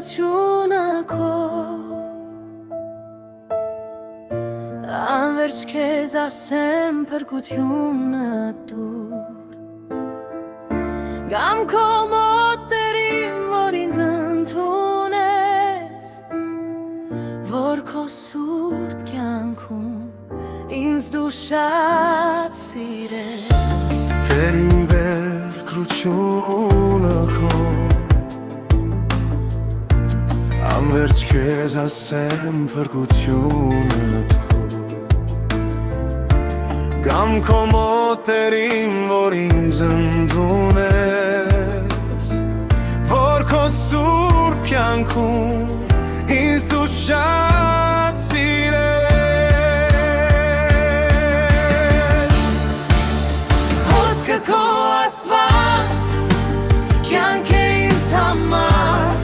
փրկությունը քո Անverջ քեզ ասեմ փրկությունը դուր Գամ քո մոտերին որ ինձ ընդունես Որ քո սուրբ կյանքում ինձ դու շատ սիրես Տերին փրկությունը քո Անverջ քեզ ասեմ փրկությունը դուր Գամ քո մոտերին որ ինձ ընդունես Որ քո սուրբ կյանքում ինձ դու շատ սիրես Հոսքը քո Աստված կյանք է ինձ համար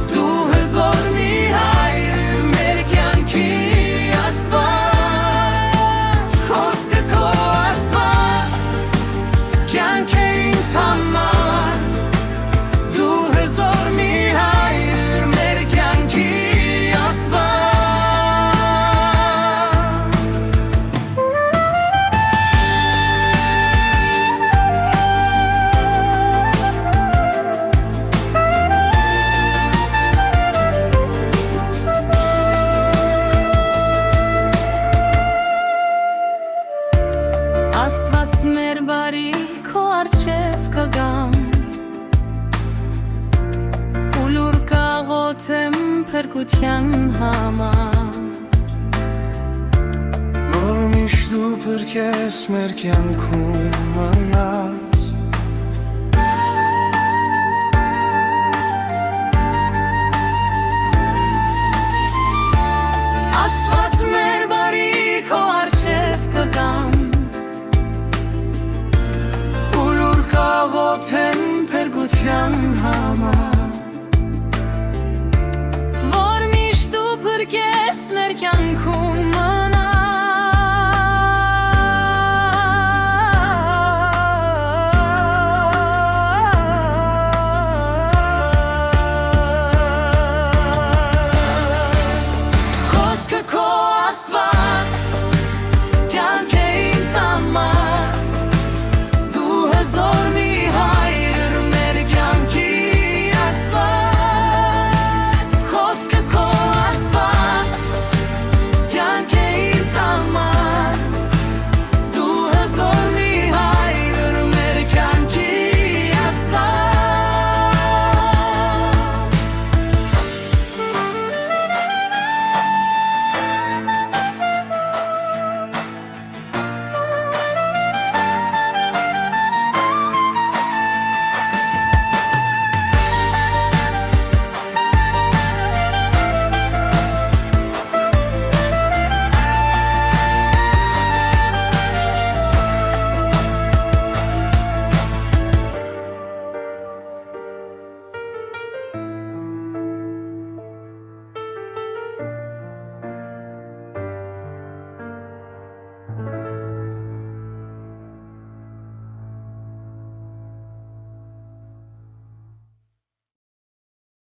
Դու հզոր մի հայր մեր կյանքի Աստված Հոսքը քո Աստված կյանք է ինձ համար Դու հզոր մի հայր մեր կյանքի Աստված մեր բարի քո առջև կգամ ու լուր կաղոթեմ փրկության համար Որ միշտ դու փրկես մեր կյանքում մնաս Աստված մեր բարի քո առջև կգամ Կաղոթեմ փրկության համար Որ միշտ դու փրկես մեր կյանքում